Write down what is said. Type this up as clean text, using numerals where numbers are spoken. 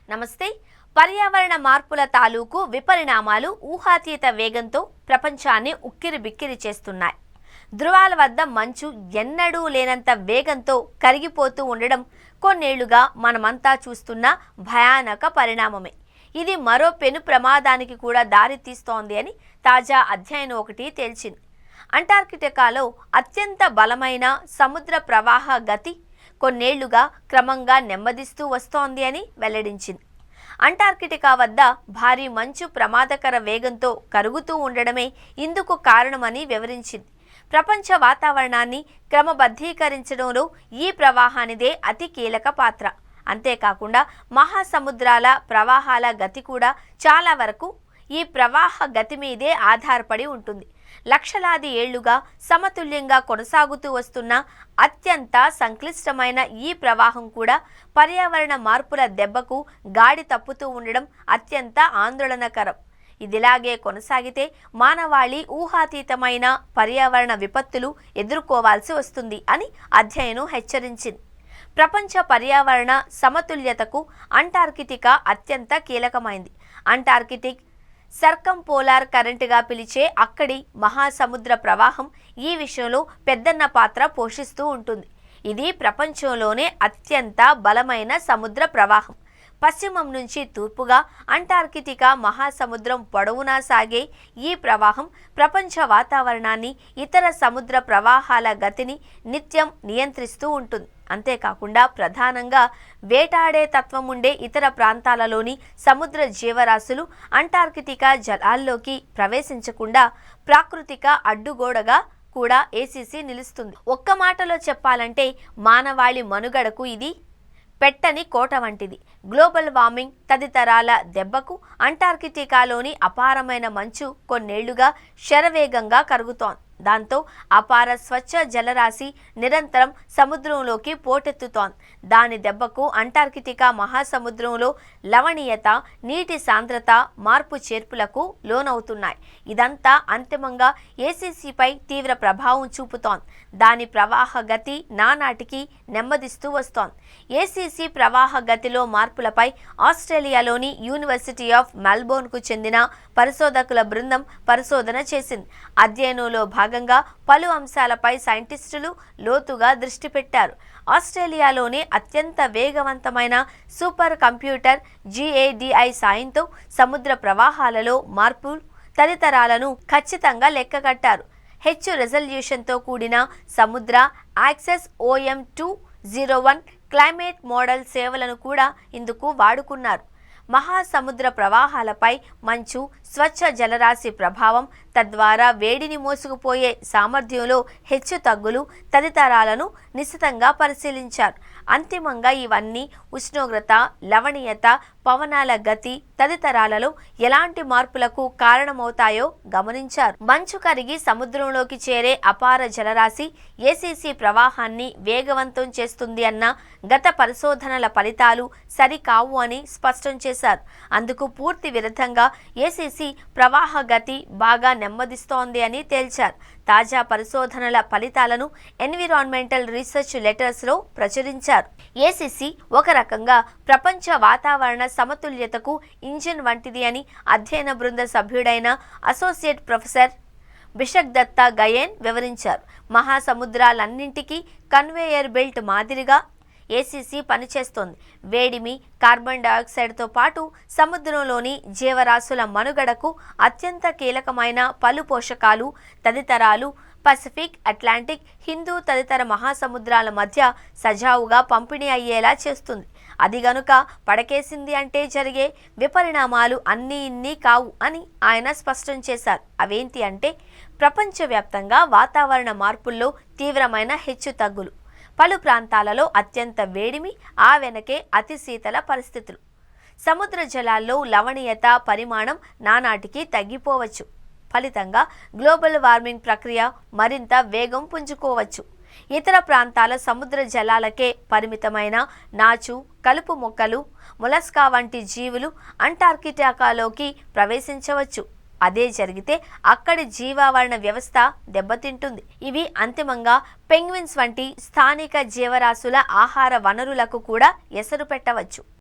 నమస్తే. పర్యావరణ మార్పుల తాలూకు విపరిణామాలు ఊహాతీత వేగంతో ప్రపంచాన్ని ఉక్కిరిబిక్కిరి చేస్తున్నాయి. ధృవాల వద్ద మంచు ఎన్నడూ లేనంత వేగంతో కరిగిపోతూ ఉండడం కొన్నేళ్లుగా మనమంతా చూస్తున్న భయానక పరిణామమే. ఇది మరో పెను ప్రమాదానికి కూడా దారి తీస్తోంది అని తాజా అధ్యయనం ఒకటి తేల్చింది. అంటార్కిటికాలో అత్యంత బలమైన సముద్ర ప్రవాహ గతి కొన్నేళ్లుగా క్రమంగా నెమ్మదిస్తూ వస్తోంది అని వెల్లడించింది. అంటార్కిటికా వద్ద భారీ మంచు ప్రమాదకర వేగంతో కరుగుతూ ఉండడమే ఇందుకు కారణమని వివరించింది. ప్రపంచ వాతావరణాన్ని క్రమబద్ధీకరించడంలో ఈ ప్రవాహానిదే అతి కీలక పాత్ర. అంతేకాకుండా మహాసముద్రాల ప్రవాహాల గతి కూడా చాలా వరకు ఈ ప్రవాహ గతి మీదే ఆధారపడి ఉంటుంది. లక్షలాది ఏళ్లుగా సమతుల్యంగా కొనసాగుతూ వస్తున్న అత్యంత సంక్లిష్టమైన ఈ ప్రవాహం కూడా పర్యావరణ మార్పుల దెబ్బకు గాడి తప్పుతూ ఉండడం అత్యంత ఆందోళనకరం. ఇదిలాగే కొనసాగితే మానవాళి ఊహాతీతమైన పర్యావరణ విపత్తులు ఎదుర్కోవాల్సి వస్తుంది అని అధ్యయనం హెచ్చరించింది. ప్రపంచ పర్యావరణ సమతుల్యతకు అంటార్కిటికా అత్యంత కీలకమైంది. అంటార్కిటిక్ సర్కంపోలార్ కరెంటుగా పిలిచే అక్కడి మహాసముద్ర ప్రవాహం ఈ విషయంలో పెద్దన్న పాత్ర పోషిస్తూ ఉంటుంది. ఇది ప్రపంచంలోనే అత్యంత బలమైన సముద్ర ప్రవాహం. పశ్చిమం నుంచి తూర్పుగా అంటార్కిటికా మహాసముద్రం పొడవునా సాగే ఈ ప్రవాహం ప్రపంచ వాతావరణాన్ని, ఇతర సముద్ర ప్రవాహాల గతిని నిత్యం నియంత్రిస్తూ ఉంటుంది. అంతేకాకుండా ప్రధానంగా వేటాడే తత్వం ఉండే ఇతర ప్రాంతాలలోని సముద్ర జీవరాశులు అంటార్కిటికా జలాల్లోకి ప్రవేశించకుండా ప్రాకృతిక అడ్డుగోడగా కూడా ఏసీసీ నిలుస్తుంది. ఒక్క మాటలో చెప్పాలంటే మానవాళి మనుగడకు ఇది పెట్టని కోట వంటిది. గ్లోబల్ వార్మింగ్ తదితరాల దెబ్బకు అంటార్కిటికాలోని అపారమైన మంచు కొన్నేళ్లుగా శరవేగంగా కరుగుతోంది. దాంతో అపార స్వచ్ఛ జలరాశి నిరంతరం సముద్రంలోకి పోటెత్తుతోంది. దాని దెబ్బకు అంటార్కిటికా మహాసముద్రంలో లవణీయత, నీటి సాంద్రత మార్పు చేర్పులకు లోనవుతున్నాయి. ఇదంతా అంతిమంగా ఏసీసీపై తీవ్ర ప్రభావం చూపుతోంది. దాని ప్రవాహ గతి నానాటికి నెమ్మదిస్తూ వస్తోంది. ఏసీసీ ప్రవాహ గతిలో మార్పులపై ఆస్ట్రేలియాలోని యూనివర్సిటీ ఆఫ్ మెల్బోర్న్కు చెందిన పరిశోధకుల బృందం పరిశోధన చేసింది. అధ్యయనంలో భాగంగా పలు అంశాలపై సైంటిస్టులు లోతుగా దృష్టి పెట్టారు. ఆస్ట్రేలియాలోని అత్యంత వేగవంతమైన సూపర్ కంప్యూటర్ GADI సాయంతో సముద్ర ప్రవాహాలలో మార్పు తదితరాలను ఖచ్చితంగా లెక్కగట్టారు. హెచ్చు రెజల్యూషన్తో కూడిన సముద్ర యాక్సెస్ OM201 క్లైమేట్ మోడల్ సేవలను కూడా ఇందుకు వాడుకున్నారు. మహాసముద్ర ప్రవాహాలపై మంచు, స్వచ్ఛ జలరాశి ప్రభావం, తద్వారా వేడిని మోసుకుపోయే సామర్థ్యంలో హెచ్చు తగ్గులు తదితరాలను నిశితంగా పరిశీలించారు. అంతిమంగా ఇవన్నీ ఉష్ణోగ్రత, లవణీయత, పవనాల గతి తదితరాలలో ఎలాంటి మార్పులకు కారణమవుతాయో గమనించారు. మంచు కరిగి సముద్రంలోకి చేరే అపార జలరాశి ఏసీసీ ప్రవాహాన్ని వేగవంతం చేస్తుంది అన్న గత పరిశోధనల ఫలితాలు సరికావు అని స్పష్టం చేశారు. అందుకు పూర్తి విరుద్ధంగా ఏసీసీ ప్రవాహ గతి బాగా నెమ్మదిస్తోంది అని తేల్చారు. తాజా పరిశోధనల ఫలితాలను ఎన్విరాన్మెంటల్ రీసెర్చ్ లెటర్స్లో ప్రచురించారు. ఏసీసీ ఒక రకంగా ప్రపంచ వాతావరణ సమతుల్యతకు ఇంజిన్ వంటిది అని అధ్యయన బృంద సభ్యుడైన అసోసియేట్ ప్రొఫెసర్ బిషక్ దత్తా గయేన్ వివరించారు. మహాసముద్రాలన్నింటికీ కన్వేయర్ బెల్ట్ మాదిరిగా ఏసీసీ పనిచేస్తోంది. వేడిమి, కార్బన్ డయాక్సైడ్తో పాటు సముద్రంలోని జీవరాశుల మనుగడకు అత్యంత కీలకమైన పలు పోషకాలు తదితరాలు పసిఫిక్, అట్లాంటిక్, హిందూ తదితర మహాసముద్రాల మధ్య సజావుగా పంపిణీ అయ్యేలా చేస్తుంది. అది గనుక పడకేసింది అంటే జరిగే విపరిణామాలు అన్నీ ఇన్ని కావు అని ఆయన స్పష్టం చేశారు. అవేంటి అంటే ప్రపంచవ్యాప్తంగా వాతావరణ మార్పుల్లో తీవ్రమైన హెచ్చు తగ్గులు, పలు ప్రాంతాలలో అత్యంత వేడిమి, ఆ వెనకే అతి శీతల పరిస్థితులు, సముద్ర జలాల్లో లవణీయత పరిమాణం నానాటికి తగ్గిపోవచ్చు. ఫలితంగా గ్లోబల్ వార్మింగ్ ప్రక్రియ మరింత వేగం పుంజుకోవచ్చు. ఇతర ప్రాంతాల సముద్ర జలాలకే పరిమితమైన నాచు, కలుపు మొక్కలు, మొలస్కా వంటి జీవులు అంటార్కిటికాలోకి ప్రవేశించవచ్చు. అదే జరిగితే అక్కడి జీవావరణ వ్యవస్థ దెబ్బతింటుంది. ఇవి అంతిమంగా పెంగ్విన్స్ వంటి స్థానిక జీవరాశుల ఆహార వనరులకు కూడా ఎసరు పెట్టవచ్చు.